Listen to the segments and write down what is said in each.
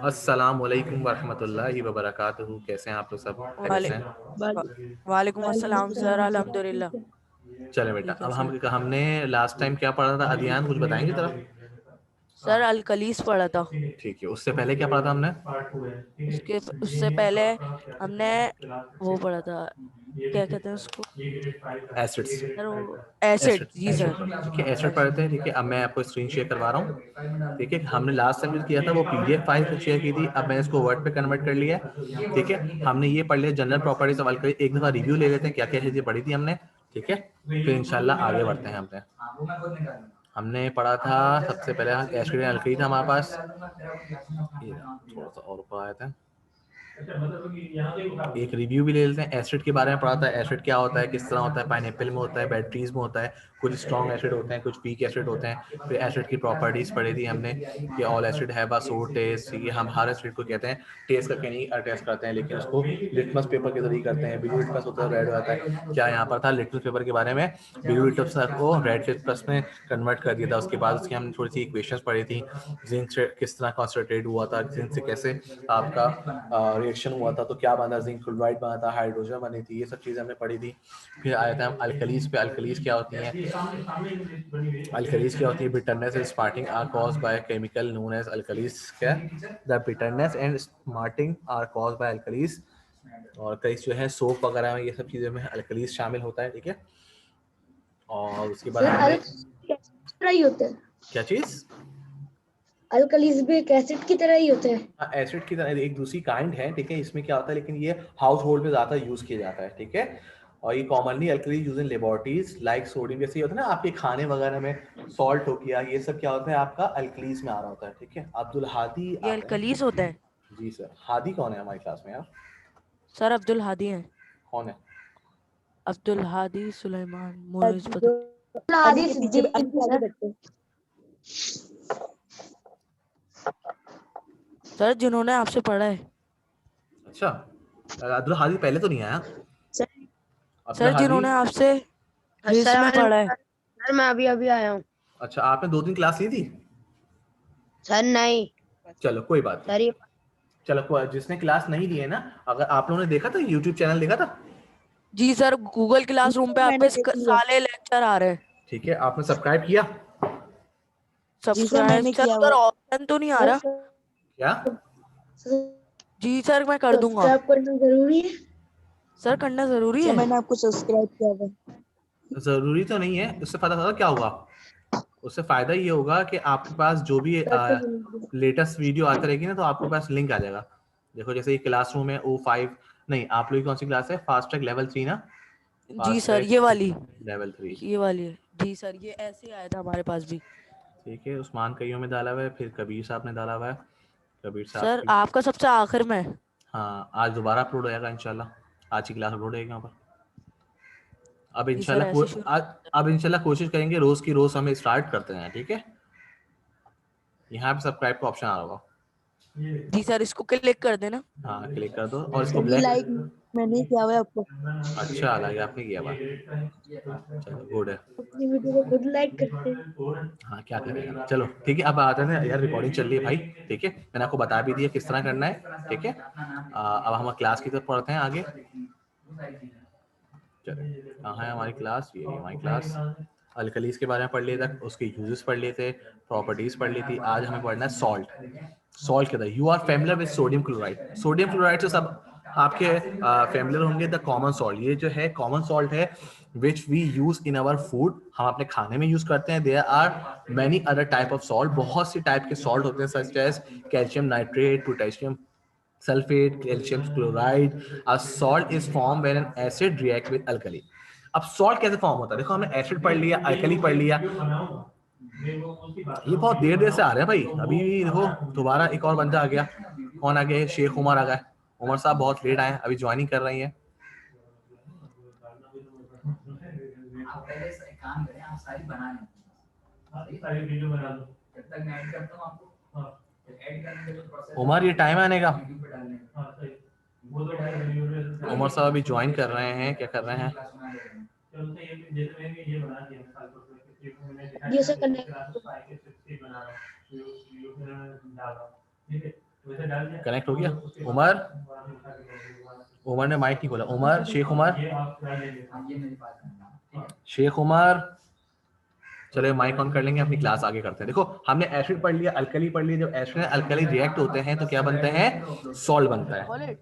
अस्सलाम वालेकुम वरहमतुल्लाहि वबरकातुहू। कैसे हैं आप लोग? सब खैरियत वाले से हैं? वा- वालेकुम वालेकुम अस्सलाम सर, अस्सलाम सर। अल्हम्दुलिल्लाह। चले बेटा, ठीक है अब सर। हमने लास्ट टाइम क्या पढ़ा था? अदियान कुछ बताएंगे जरा? सर अलकलीस पढ़ा था। ठीक है, उससे पहले क्या पढ़ा था हमने? उससे पहले हमने वो पढ़ा था, क्या कहते हैं उसको एसिड्स। सर, वो एसिड। एसिड जी एसिड सर। ठीक है, एसिड एसिड। पढ़ते हैं। ठीक है, अब मैं आपको स्क्रीन शेयर करवा रहा हूँ। ठीक है, हमने लास्ट टाइम जो किया था वो पीडीएफ फाइल शेयर की थी, अब मैंने इसको वर्ड पे कन्वर्ट कर लिया है। ठीक है, हमने ये पढ़ लिया जनरल प्रॉपर्टी सवाल करिए। एक दफा रिव्यू ले लेते हैं क्या क्या चीजें पढ़ी थी हमने। ठीक है, फिर इंशाल्लाह आगे बढ़ते हैं। हमने पढ़ा था सबसे पहले एसिड अल्कली था हमारे पास। ये थोड़ा सा और ऊपर आया था। एक रिव्यू भी ले लेते हैं। एसिड के बारे में पढ़ा था, एसिड क्या होता है, किस तरह होता है, पाइनएप्पल में होता है, बैटरीज में होता है, कुछ स्ट्रॉन्ग एसिड होते हैं, कुछ वीक एसिड होते हैं। फिर एसिड की प्रॉपर्टीज पढ़ी थी हमने कि ऑल एसिड हैव अ सोर टेस्ट। ये हम हर एसिड को कहते हैं टेस्ट करके नहीं टेस्ट करते हैं, लेकिन उसको लिटमस पेपर के जरिए करते हैं। ब्लू लिटमस होता है, रेड होता है। क्या यहाँ पर था लिटमस पेपर के बारे में? ब्लू लिटमस को रेड लिटमस में कन्वर्ट कर दिया था। उसके बाद उसकी हमने थोड़ी सी इक्वेशंस पढ़ी थी। जिंक से किस तरह कॉन्सेंट्रेट हुआ था, जिंक से कैसे आपका रिएक्शन हुआ था, तो क्या बना, जिंक क्लोराइड बना था, हाइड्रोजन बनी थी, ये सब चीज़ें हमने पढ़ी थी। फिर आया था हम अल्कलीज पे। अल्कलीज क्या होती हैं? अल्कलीज क्या होती है? Bitterness and smarting are caused by chemical known as alkalis. क्या? The bitterness and smarting are caused by alkalis. और कई जो है सोप वगैरह में ये सब चीज़ें में अल्कलीज शामिल होता है। ठीक है, और उसके बाद सर हमने अल्कलीज की तरह ही होते हैं। क्या चीज़? अल्कलीज भी एक एसिड की तरह ही होते हैं। एसिड की तरह एक दूसरी काइंड है। ठीक है, इसमें क्या होता है, लेकिन ये हाउस होल्ड में ज़्यादा यूज़ किया जाता है। ठीक है, और ये commonly alkalis use in laboratories like sodium. जैसे ये होता है ना आपके खाने वगैरह में सॉल्ट हो गया, ये सब क्या होता है आपका अल्कलीज में आ रहा होता है। ठीक है, अब्दुल हादी ये आते हैं। अलकलीस होता है। जी सर। हादी कौन है हमारी क्लास में यार? सर अब्दुल हादी हैं। कौन है? अब्दुल हादी सुलेमान सर मुइज जो पता। अली के पीछे अली के आगे बैठते हैं। सर जिन्होंने आपसे पढ़ा है। अच्छा, अब्दुल हादी पहले तो नहीं आया। Sir Abdul sir Hadi. जिन्होंने आपसे हिस्स में अस्सलाम पढ़ा है। सर, मैं अभी अभी आया हूँ। अच्छा, आपने 2 दिन क्लास ली थी? सर नहीं। चलो कोई बात नहीं। सर ये चलो जिसने क्लास नहीं ली है ना, अगर आप लोगों ने देखा था यूट्यूब चैनल देखा था? जी सर, गूगल क्लासरूम पे मैंने आपके देख लिया। सारे लेक्चर आ रहे हैं। ठीक है, आपने सब्सक्राइब किया? जी सर सब्सक्राइब मैंने सर, किया हुआ उधर है। ऑप्शन तो नहीं आ सर रहा। क्या? जी सर, मैं कर दूंगा। सब्सक्राइब करना जरूरी है। सर करना जरूरी सर है। मैंने आपको सब्सक्राइब किया हुआ है। जरूरी तो नहीं है, उससे पता चला क्या होगा। उससे फायदा ये होगा कि आपके पास जो भी सर तो जरूरी है। लेटेस्ट वीडियो आती रहेगी ना, तो आपके पास लिंक आ जाएगा। देखो जैसे ये क्लासरूम है O5। नहीं, आप लोग की कौन सी क्लास है? फास्ट ट्रैक लेवल 3 ना? जी फास्ट सर, ट्रैक ये वाली। लेवल 3। ये वाली है। जी सर, ये ऐसे आया था हमारे पास भी। ठीक है, उस्मान कईयों में डाला हुआ है, फिर कबीर साहब ने डाला हुआ है। कबीर साहब सर की। आपका सबसे आखिर में है। हाँ, आज दोबारा अपलोड हो जाएगा इंशाल्लाह। आज की क्लास अपलोड होगी यहाँ पर। अब जी सर, इंशाल्लाह ऐसे शुरू। अब इंशाल्लाह कोशिश करेंगे रोज की रोज हमें स्टार्ट करते हैं। ठीक है, यहाँ पे सब्सक्राइब का ऑप्शन आ रहा होगा। जी सर, इसको क्लिक कर देना। हाँ, क्लिक कर दो और इसको सर जी ब्लैक। लाइक मैंने किया हुआ है आपको। अच्छा लगा, आपने किया बात। चलो गुड है। अपनी वीडियो को खुद लाइक करते हैं। हाँ, क्या करें। चलो ठीक है, अब आते हैं यार, रिकॉर्डिंग चल रही है भाई। ठीक है, मैंने आपको बता भी दिया किस तरह करना है। ठीक है, अब हम क्लास की तरफ पढ़ते हैं आगे। चलो, कहाँ है हमारी क्लास? ये हमारी क्लास। अल्कलीज के बारे में पढ़ लिया था, उसके यूजेस पढ़ लिए थे, प्रॉपर्टीज पढ़ ली थी। आज हमें पढ़ना है सॉल्ट। सॉल्ट के अंदर you are familiar with sodium chloride. Sodium chloride से सब आपके फेमिलियर होंगे। द कॉमन सॉल्ट, ये जो है कॉमन सॉल्ट है which we use in our food, हम अपने खाने में यूज करते हैं। There are many other type of salt, बहुत सी टाइप के सॉल्ट होते हैं, such as calcium nitrate, potassium sulfate, calcium chloride. A salt is formed when an acid react with alkali. अब सॉल्ट कैसे फॉर्म होता है? देखो, हमने एसिड पढ़ लिया, अल्कली पढ़ लिया। ये बहुत देर देर से आ रहे हैं भाई। अभी देखो दोबारा एक और बंदा आ गया। कौन आ गया? शेख उमर आ गया। उमर साहब बहुत लेट आए, अभी ज्वाइनिंग कर रही हैं। आप पहले से काम करें, आप सारी बना लें। सारी वीडियो बना लो, जब तक मैं ऐड करता हूं आपको। हां, ऐड करने के लिए प्रोसेस। उमर, ये टाइम आने का। हां सही। वो तो उमर साहब अभी ज्वाइन कर रहे हैं, क्या कर रहे हैं? चलो तो ये जैसे मैंने ये बना दिया साल पर ये सर करने क्लास 5 के 60 बना रहा हूं। कनेक्ट हो गया? उमर ने माइक नहीं खोला। उमर, शेख उमर, शेख उमर, चलो माइक ऑन कर लेंगे, अपनी क्लास आगे करते हैं। देखो हमने एसिड पढ़ लिया, अल्कली पढ़ लिया। जब एसिड और अल्कली रिएक्ट होते हैं तो क्या बनते हैं? सॉल्ट बनता है, सॉलिड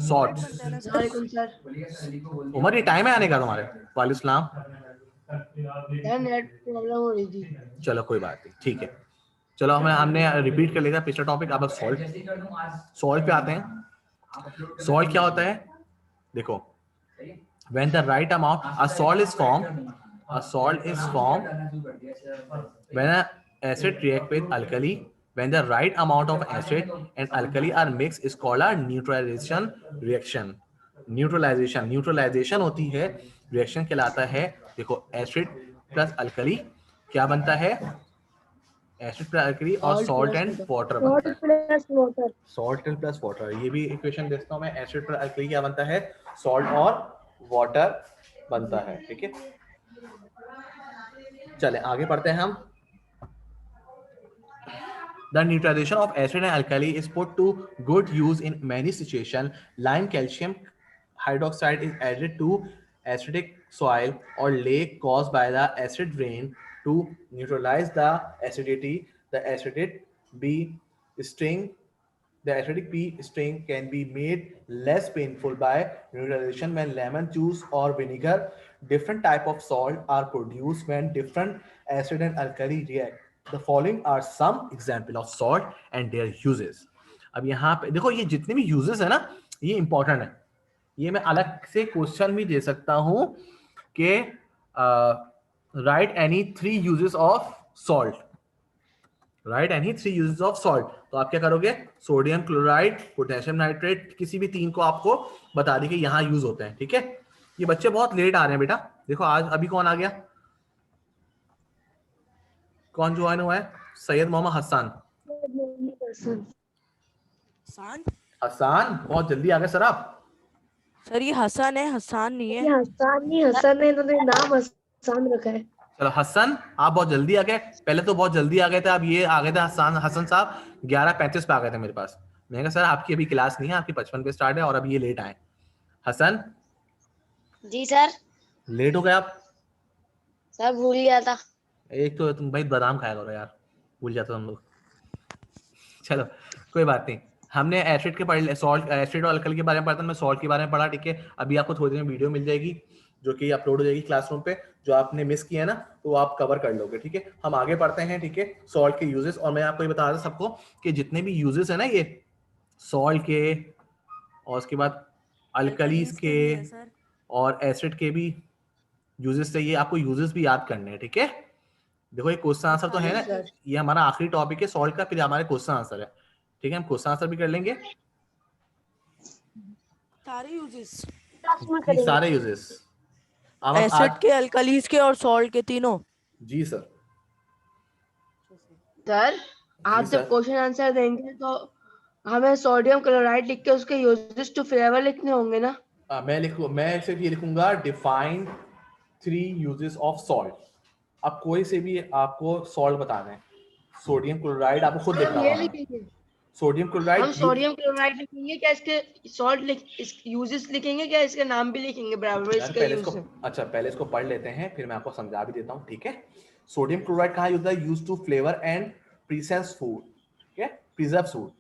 सॉल्ट। बनते हैं ना सर। वालेकुम सर। उमर ये टाइम है आने का तुम्हारे? वालेकुम सलाम। यार नेट प्रॉब्लम हो रही थी। चलो कोई बात नहीं, ठीक है। चलो हमने रिपीट कर लिया पिछला टॉपिक। अब सॉल्ट, सॉल्ट पे आते हैं। सॉल्ट क्या होता है? देखो, when the right amount, a salt is formed when an acid react with alkali. When the right amount of acid and alkali are mixed is called a neutralization reaction. Neutralisation होती है, reaction कहलाता है। देखो acid plus alkali क्या बनता है? Acid plus alkali और salt and water बनता है। Plus water, salt and plus water, ये भी इक्वेशन देखता हूँ मैं। एसिड प्लस अल्कली क्या बनता है? सॉल्ट और वाटर बनता है, ठीक है। चले आगे पढ़ते हैं हम। The neutralization of acid and alkali is put to good use in many situations. Lime calcium hydroxide is added to acidic soil or lake caused by the acid rain to neutralize the acidity. The acidic B string The acidic P string can be made less painful by neutralization when lemon juice or vinegar. Different type of salt are produced when different acid and alkali react. The following are some example of salt and their uses. अब यहाँ पे देखो, ये जितने भी uses है ना, ये important है। ये मैं अलग से क्वेश्चन भी दे सकता हूँ कि write any 3 uses of salt. Right, any 3 uses of salt. तो आप क्या करोगे? सोडियम क्लोराइड, पोटेशियम नाइट्रेट, किसी भी 3 को आपको बता दी कि यहाँ यूज होते हैं, ठीक है। ये बच्चे बहुत लेट आ रहे हैं बेटा। देखो आज अभी कौन आ गया? कौन ज्वाइन हुआ है? सैयद मोहम्मद हसन। हसन बहुत जल्दी आ गए सर आप। सर ये हसन है, हसान नहीं है। ये हसन नहीं, हसन है, इन्होंने नाम हसन रखा है। चलो हसन, आप बहुत जल्दी आ गए। पहले तो बहुत जल्दी आ गए थे, अब ये आ गए थे हसन साहब 11:35 पे आ गए थे मेरे पास। मैंने कहा सर आपकी अभी क्लास नहीं है, आपकी 55 पे स्टार्ट है और अब ये लेट आए। हसन जी सर। लेट हो गए आप। सर भूल गया था। एक तो तुम भाई बादाम खाया करो यार, भूल जाते हो हम लोग। चलो कोई बात नहीं। हमने एसिड के पढ़, सॉल्ट, एसिड और अल्कली के बारे में पढ़ा था, मैं सॉल्ट के बारे में पढ़ा, ठीक है। अभी आपको थोड़ी देर में वीडियो मिल जाएगी जो कि अपलोड हो जाएगी क्लासरूम पे। जो आपने मिस किया है ना, तो आप कवर कर लोगे, ठीक है। हम आगे बढ़ते हैं, ठीक है। सॉल्ट के यूजेस, और मैं आपको ये बता रहा था सबको कि जितने भी यूजेस है ना ये सॉल्ट के, और उसके बाद अल्कलीज के और एसिड के भी यूजेस चाहिए आपको। यूजेस भी याद करने हैं, ठीक है। देखो ये क्वेश्चन आंसर तो है ना, ये हमारा आखिरी टॉपिक है सॉल्ट का, फिर हमारे क्वेश्चन आंसर है, ठीक है। हम क्वेश्चन आंसर भी कर लेंगे, सारे यूजेस, सारे यूजेस। एसिड के, अल्कलीज के और सॉल्ट के तीनों। जी सर। सर आप जब क्वेश्चन आंसर देंगे तो हमें सोडियम क्लोराइड लिख के उसके यूजेस टू फ्लेवर लिखने होंगे ना? मैं सिर्फ ये लिखूंगा, डिफाइन 3 यूजेस ऑफ सॉल्ट। अब कोई से भी आपको सॉल्ट बताना है, सोडियम क्लोराइड आपको खुद लिखना ये होगा। लिखेंगे, सोडियम क्लोराइड, हम सोडियम क्लोराइड लिखेंगे क्या? इसके सॉल्ट लिख, इस यूजेस लिखेंगे क्या? इसके नाम भी लिखेंगे बराबर इसका पहले यूज इसको, है? अच्छा पहले इसको पढ़ लेते हैं, फिर मैं आपको समझा भी देता हूँ, ठीक है। सोडियम क्लोराइड कहाँ यूज होता है? Use to flavour and preserve food, ठीक है। प्रिजर्व फूड,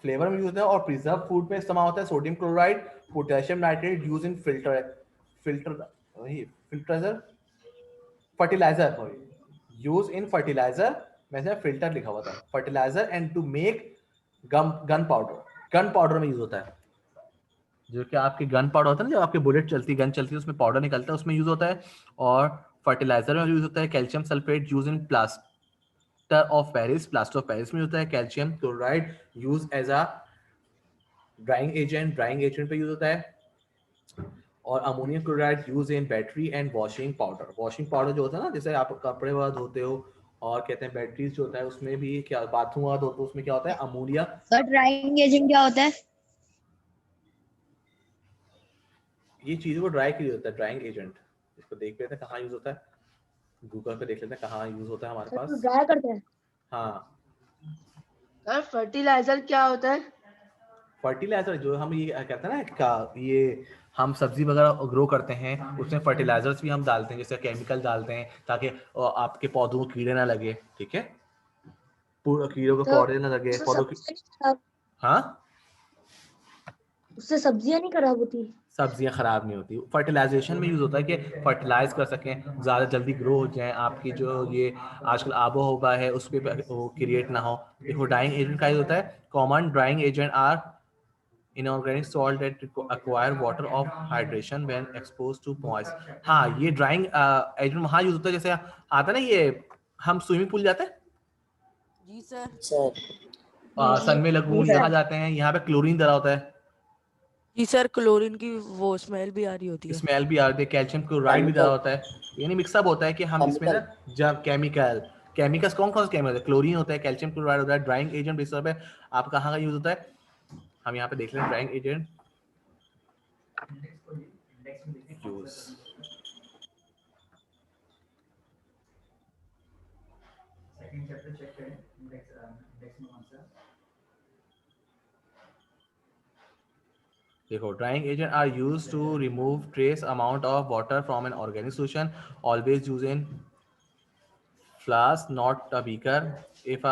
फ्लेवर में यूज होता है और प्रिजर्व फूड में इस्तेमाल होता है sodium chloride. Potassium nitrate use in fertiliser, use in fertiliser, वैसे फिल्टर लिखा हुआ था, fertiliser and to make gunpowder. Gunpowder में यूज होता है, जो कि आपके गन पाउडर होता है ना, जब आपकी बुलेट चलती है, गन चलती है, उसमें पाउडर निकलता है, उसमें यूज होता है। और फर्टिलाइजर में यूज होता है calcium sulphate, use in plaster of Paris, plaster of Paris में होता है। Calcium chloride use as a drying agent, drying agent पे यूज होता है। और ammonium chloride use in battery and washing powder. Washing powder जो होता है ना, जैसे आप कपड़े वगैरह धोते हो, और कहते हैं बैटरीज जो होता है उसमें भी क्या, बाथरूम वगैरह धोते हो, उसमें क्या होता है? अमोनिया। सर ड्राइंग एजेंट क्या होता है? ये चीजों को ड्राई के लिए होता है, ड्राइंग एजेंट। इसको देख लेते हैं कहाँ यूज होता है, गूगल पे देख लेते हैं कहाँ यूज होता है हमारे पास। ड्राई करते हैं। हाँ, सर फर्टिलाइजर क्या होता है? फर्टिलाइजर जो हम ये कहते हैं ना ये हम सब्जी वगैरह ग्रो करते हैं, उसमें फर्टिलाइजर्स भी हम डालते हैं, जैसे केमिकल डालते हैं ताकि आपके पौधों को कीड़े ना लगे, ठीक है, पूरा कीड़ों को तो पौधे ना लगे उससे पौधों की। सब्जियां नहीं खराब हाँ, उससे सब्जियां नहीं खराब होती? सब्जियां खराब नहीं होती। फर्टिलाइजेशन में यूज होता है कि फर्टिलाइज कर सकें, ज़्यादा जल्दी ग्रो हो जाए, आपकी जो ये आजकल आबो हवा है उस पर वो क्रिएट ना हो। देखो ड्राइंग एजेंट का यूज होता है, common drying agent are inorganic salt that acquire water of hydration when exposed to moist। हाँ, ये ड्राइंग एजेंट वहाँ यूज होता है, जैसे आता है ना ये हम स्विमिंग पूल जाते हैं, जी सर। जी सन में जी लगून सर। यहाँ जाते हैं, यहाँ पे क्लोरीन डला होता है, जी सर, क्लोरीन की वो स्मेल भी आ रही होती है। स्मेल भी आती है, कैल्शियम क्लोराइड भी डाला होता है, यानी मिक्सअप होता है कि हम इसमें ना जब केमिकल्स कौन कौन से केमिकल होते हैं, क्लोरीन होता है, कैल्शियम क्लोराइड होता है। ड्राइंग एजेंट बेस पे आप कहाँ का यूज होता है, हम यहाँ पे देख लें ड्राइंग एजेंट यूज। देखो drying agent are use to remove trace amount of water from an organic solution, always use in flask not a beaker। if a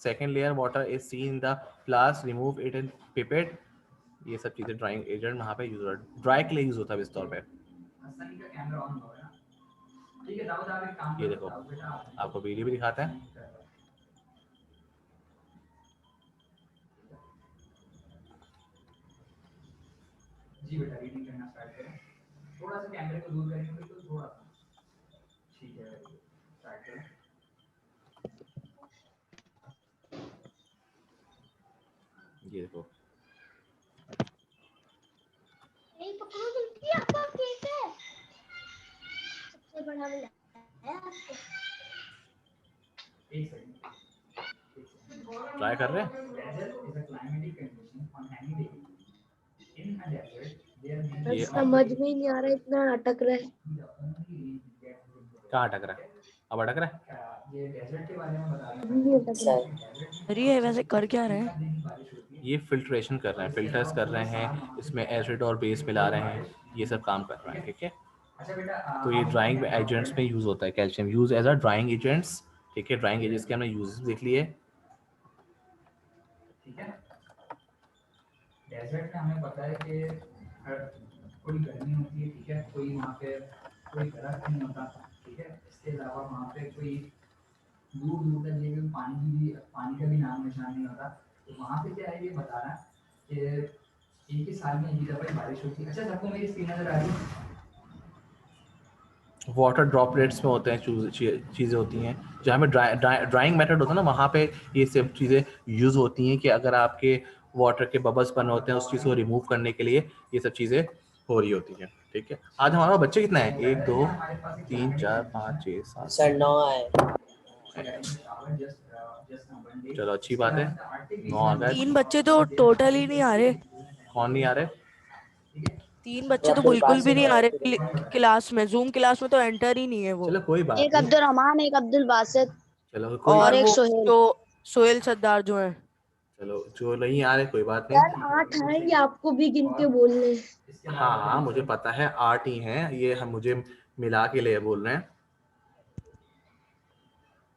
second layer water is seen in the flask, remove it in pipette। ये सब चीजें drying agent वहाँ पे use होता है, dry के लिए use होता है इस तौर पे। ये देखो आपको वीडियो भी दिखाते हैं। जी बेटा रीडिंग करना स्टार्ट करें, थोड़ा सा कैमरे को दूर करेंगे तो थोड़ा सा, ठीक है, स्टार्ट करें। ये देखो सबसे बड़ा वाला है आपको। एक सेकंड ट्राई कर रहे हैं। सर ये समझ में ही नहीं आ रहा, इतना अटक रहा है। कहाँ अटक रहा है, अब अटक रहा है। अभी भी अटक रहा है। सर ये वैसे कर क्या रहे हैं? ये फिल्ट्रेशन कर रहे हैं, फिल्टर्स कर रहे हैं, इसमें एसिड और बेस मिला रहे हैं, ये सब काम कर रहे हैं, ठीक है। तो ये ड्राइंग एजेंट्स में यूज होता है, calcium use as a drying agents, ठीक है। ड्राइंग एजेंट्स के हमने यूज देख लिए, ठीक है। डेजर्ट में हमें पता है कि कोई गर्मी होती है, ठीक है, कोई वहाँ पे कोई दरख्त नहीं होता, ठीक है। इसके अलावा वहाँ पे कोई दूर दूर तक ये पानी का भी नाम निशान नहीं होता। तो वहाँ पे क्या है ये बता रहा है कि एक ही साल में एक दफा बारिश होती है। अच्छा सबको मेरी स्क्रीन नजर आ रही है, वाटर ड्रॉपलेट्स में होते हैं चीज़ें होती हैं, जहाँ पे ड्राइंग मेथड होता है ना, वहाँ पे ये सब चीज़ें यूज़ होती हैं कि अगर आपके वाटर के बबल्स बने होते हैं उस चीज़ को रिमूव करने के लिए ये सब चीज़ें हो रही होती हैं, ठीक है। आज हमारा बच्चे कितना है, 1 2 3 4 5 6 7 सर 9 है। चलो अच्छी बात है, 9 आ गए। 3 बच्चे तो टोटल ही नहीं आ रहे। कौन नहीं आ रहे? 3 बच्चे तो अब्दुल बिल्कुल भी बासित नहीं आ है। रहे क्लास में, जूम क्लास में तो एंटर ही नहीं है वो। चलो कोई बात एक नहीं, अब्दुल रहमान, एक अब्दुल बासित चलो कोई, और और एक वो सोहेल। जो सोहेल सरदार जो है। चलो जो नहीं आ रहे कोई बात यार नहीं। 8 है, ये आपको भी गिन के बोलने हैं। हाँ हाँ मुझे पता है 8 ही हैं, ये हम मुझे मिला के लिए बोल रहे हैं।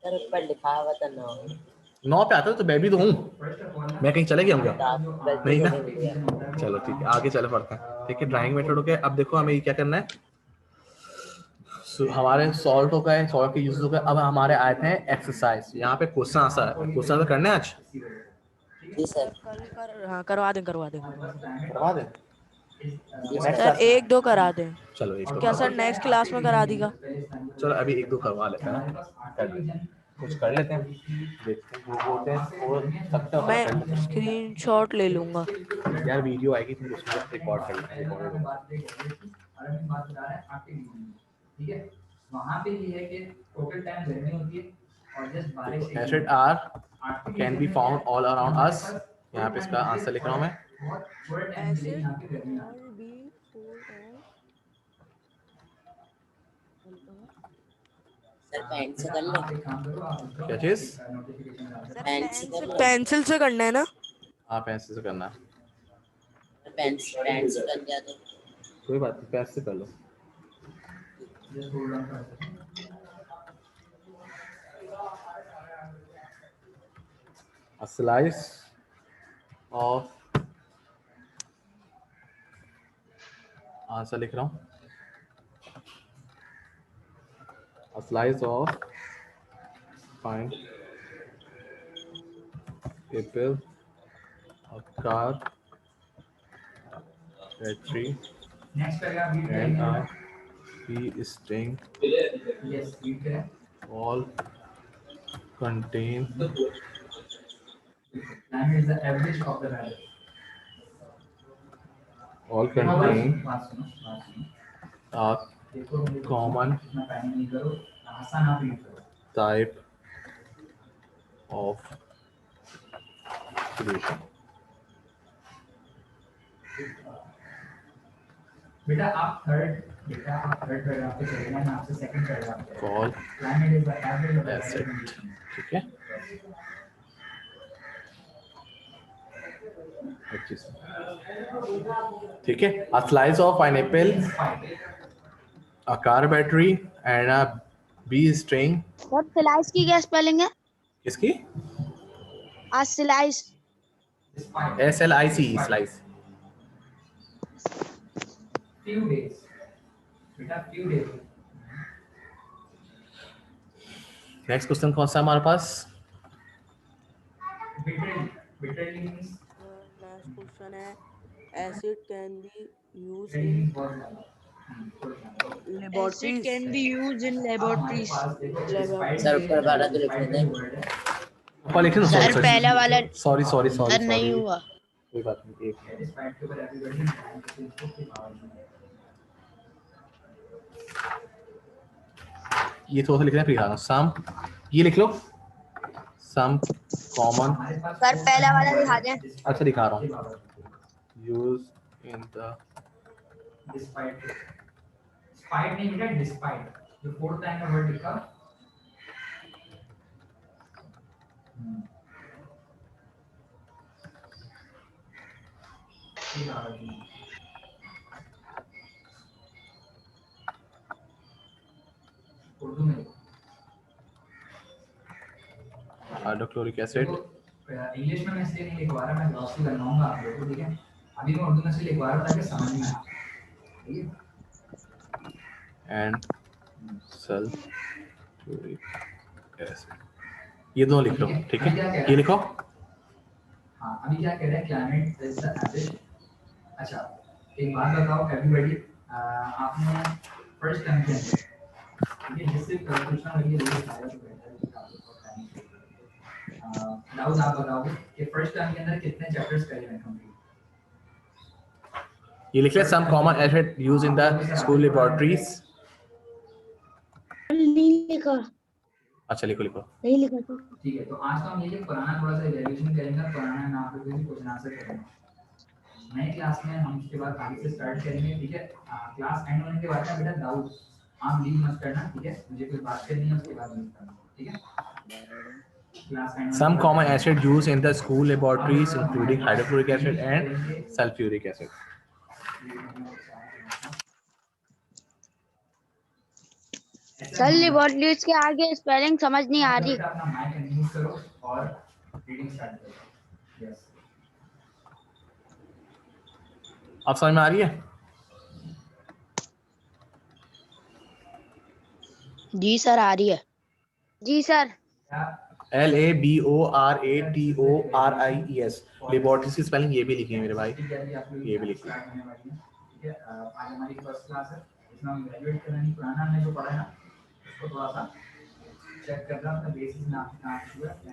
सर उस पर लिखा हुआ था 9। 9 पे आता है तो मैं भी तो हूँ, मैं कहीं चले गया हूँ तो क्या? आप गलती नहीं से ना, लिख दिया। चलो ठीक है आगे चले पढ़ते हैं, ठीक है। ड्राइंग मेथड हो गया, अब देखो हमें ये क्या करना है। हमारे सॉल्ट हो गए, सॉल्ट के यूज हो गए, अब हमारे आए थे एक्सरसाइज, यहाँ पे क्वेश्चन आंसर है, क्वेश्चन आंसर करने हैं आज, जी सर। हाँ करवा दें करवा दें। करवा दें। जी नेक्स्ट सर। सर क्लास, 1 2 करा दें। चलो एक दो क्या सर नेक्स्ट क्लास में करा देगा? चलो अभी 1 2 करवा लेते हैं ना, कुछ कर लेते हैं, देखते हैं जो बोलते हैं वो सकते हो मैं कर लेते हैं। स्क्रीनशॉट ले लूंगा। यार वीडियो आएगी तो उसमें रिकॉर्ड कर लेते हैं, ठीक है। वहां पे ये है कि टोटल टाइम गर्मी होती है और जस्ट बारिश, acid are can be found all around us. यहाँ पे इसका आंसर लिख रहा हूँ मैं। Acid are be fold on सर पेन से कर लो। क्या चीज? सर पेन से कर लो। पेंसिल से करना है ना? हाँ पेंसिल से करना है। पेन से कर दिया तो कोई बात नहीं, पेंसिल से कर लो। A slice of आंसर लिख रहा हूँ। A slice of fine apple, a car, a tree, and a bee sting all contain a common type of solution called acid। ठीक है, ठीक है। A slice of pineapple, a car battery and a bee string। Sir slice की क्या spelling है? किसकी? Slice. SLIC slice। Next question कौन सा है हमारे पास? नेक्स्ट क्वेश्चन है acid can be use in acid laboratories. Can be use in laboratories. Sir ऊपर वाला तो लिख लेते हैं। ऊपर लिख लो। सर पहला वाला सॉरी सॉरी सॉरी सर नहीं हुआ। कोई बात नहीं, एक ये थोड़ा सा लिखना है फिर सम, ये लिख लो सम कॉमन। सर पहला वाला दिखा दें। अच्छा दिखा रहा हूँ। Use in the hydrochloric acid English में मैं इसलिए नहीं लिखवा रहा, मैं ग्लॉसी बनवाऊंगा आप लोगों को, ठीक है। अभी मैं उर्दू में से लिखवा रहा था कि समझ में आए, ठीक है। एंड सल्फ्यूरिक एसिड, ये दोनों लिख लो, ठीक है। ये लिखो। हाँ अभी क्या कह रहे हैं, क्लाइमेट इज द एवरेज। अच्छा एक बात बताओ एवरीबॉडी, आपने फर्स्ट टर्म के अंदर ठीक है जिससे पूछना लगी है ये सारा तो बेहतर है आप लोग को टाइम डाउट आप बताओगे कि फर्स्ट टर्म के अंदर कितने चैप्टर्स करे हैं कंप्लीट। ये लिख ले some common acid use in the school laboratories. नहीं लिखा। अच्छा लिखो लिखो। नहीं लिखा तो ठीक है, तो आज तो हम ये पुराना थोड़ा सा रिवीजन करेंगे, पुराना ना आप लोगों को क्वेश्चन आंसर करेंगे। नए क्लास में हम उसके बाद आगे से स्टार्ट करेंगे, ठीक है। क्लास एंड होने के बाद ना बेटा डाउट आप लीव मत करना, ठीक है। मुझे कोई बात करनी है उसके बाद लीव करना, ठीक है। Class and Some common acid used in the school laboratories including hydrochloric acid and sulfuric acid। Sir laboratories के आगे स्पेलिंग समझ नहीं आ रही। अपना माइक अनम्यूट करो और रीडिंग स्टार्ट करो। यस अब समझ में आ रही है? जी सर आ रही है। जी सर। LABORATORIES लेबोरेटरीज की स्पेलिंग ये भी लिखी है मेरे भाई, ये भी लिखी है। ठीक है। आज हमारी फर्स्ट क्लास है, इसमें हम ग्रेजुएट कर रहे हैं। पुराना हमने जो पढ़ा है ना उसको थोड़ा सा चेक कर रहा हूं, बेसिस ना हुआ है,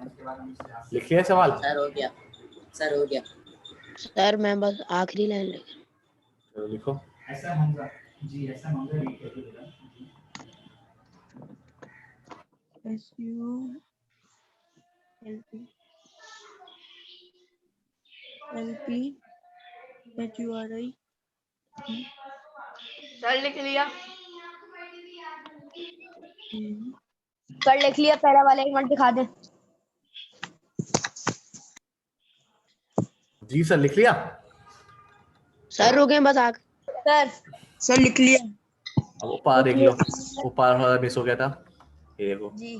उसके बाद हम इसे लिख लिया सवाल? सर हो गया, सर हो गया। सर मैं बस आखिरी लाइन लिख। चलो लिखो। ऐसा हमजा जी, ऐसा हमजा रीड करके बेटा। SULPHURI सर लिख लिया। सर लिख लिया, पहला वाला एक मिनट दिखा दे। जी सर, लिख लिया। सर रुके बस आग। सर लिख लिया। अब ऊपर देख लो, ऊपर वाला मिस हो गया था, ये देखो। जी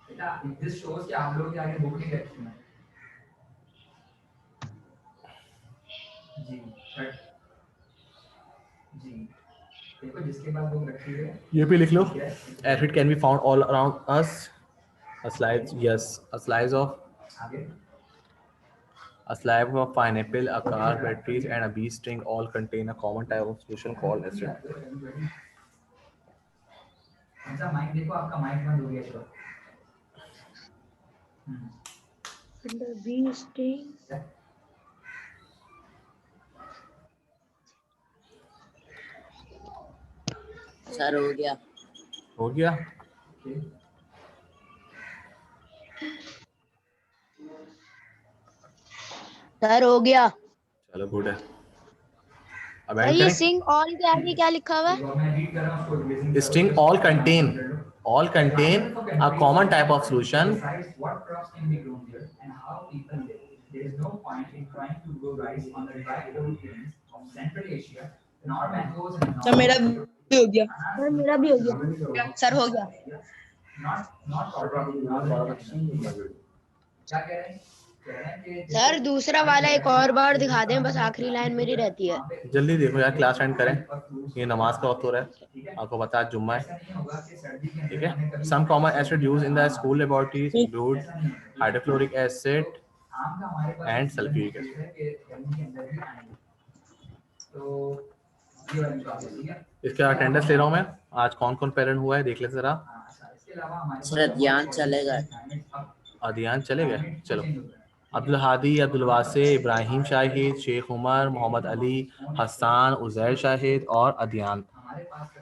बेटा दिस शोज कि आप लोग के आगे बुक नहीं रखी है। जी बट जी देखो जिसके पास बुक रखी है ये भी लिख लो। Acid can be found all around us. A slice, yes, a slice of आगे a slab of pineapple, a car, batteries, and a bee sting all contain a common type of solution called acid. अच्छा mic देखो, आपका mic बंद हो गया sure. Sir हो गया। हो गया। सर हो गया। चलो गुड है। अब सर एंड ये करें। सिंग ऑल के आगे क्या लिखा हुआ है? मैं रीड कर रहा हूं उसको revision. Sting all contain a common type of solution. What crops can be grown here and how people live. There is no point in trying to grow rice on the dry cold plains of Central Asia, nor mangoes and sir मेरा भी हो गया। Sir मेरा भी हो गया। Sir हो गया। not क्या कह रहे हैं? कह रहे हैं कि सर दूसरा वाला एक और बार दिखा दें, बस आखिरी लाइन मेरी रहती है। जल्दी देखो यार, क्लास एंड करें, ये नमाज का वक्त हो रहा है, आपको पता है जुम्मा है, ठीक है। Some common acid use in the school laboratories include hydrochloric acid आम का हमारे पास एंड सल्फ्यूरिक एसिड। है कि गर्मी के अंदर भी आएंगे। तो ये वाली बात है, ठीक है। इसका अटेंडेंस ले रहा हूँ मैं, आज कौन कौन पेरेंट हुआ है देख ले जरा। इसके अलावा हमारे सर ध्यान चलेगा। अदियान चले गए, चलो। अब्दुल हादी, अब्दुल वासे, इब्राहिम शाहिद, शेख उमर, मोहम्मद अली, हसन, उजैर शाहिद और अदियान।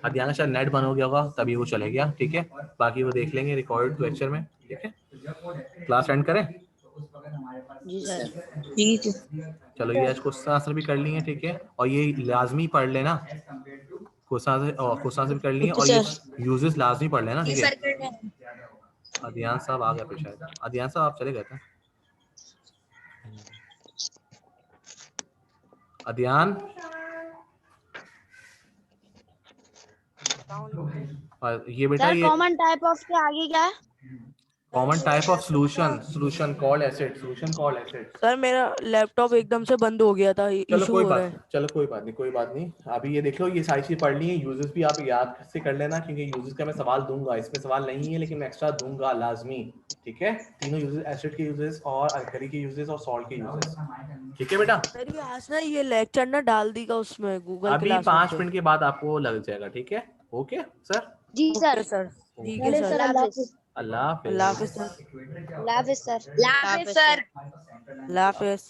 अदियान का शायद नेट बंद हो गया होगा तभी वो चले गया, ठीक है। बाकी वो देख लेंगे रिकॉर्ड लेक्चर में, ठीक है। क्लास एंड करें। जी सर। ठीक है। चलो ये आज क्वेश्चन आंसर भी कर लिए, ठीक है। और ये लाजमी पढ़ लेना, क्वेश्चन आंसर भी कर लिए, और ये यूजेस लाजमी पढ़ लेना, ठीक है। अदियान साहब आ गए फिर शायद। अदियान साहब आप चले गए थे। अदियान, और ये बेटा सर ये कॉमन टाइप ऑफ के आगे क्या है? Common type of solution called acid, sir मेरा लैपटॉप एकदम से बंद हो गया था, चलो इशू कोई हो रहा है। बात, चलो कोई बात नहीं। अभी ये देख लो, ये सारी चीज पढ़ ली है। यूजेस भी आप याद से कर लेना, क्योंकि यूजेस का मैं सवाल दूंगा, इसमें सवाल नहीं है लेकिन मैं एक्स्ट्रा दूंगा लाजमी, ठीक है। तीनों यूजेस, एसिड के यूजेस और अल्कली के यूजेस और सॉल्ट के यूजेस, ठीक है बेटा। सर ये आज ना ये लेक्चर ना डाल देगा उसमें गूगल अभी क्लास 5 मिनट के बाद आपको लग जाएगा, ठीक है। ओके सर, जी ओके सर। सर, ठीक है सर। अल्लाह हाफिज। अल्लाह हाफिज। अल्लाह हाफिज सर। अल्लाह हाफिज सर। अल्लाह हाफिज सर। अल्लाह हाफिज।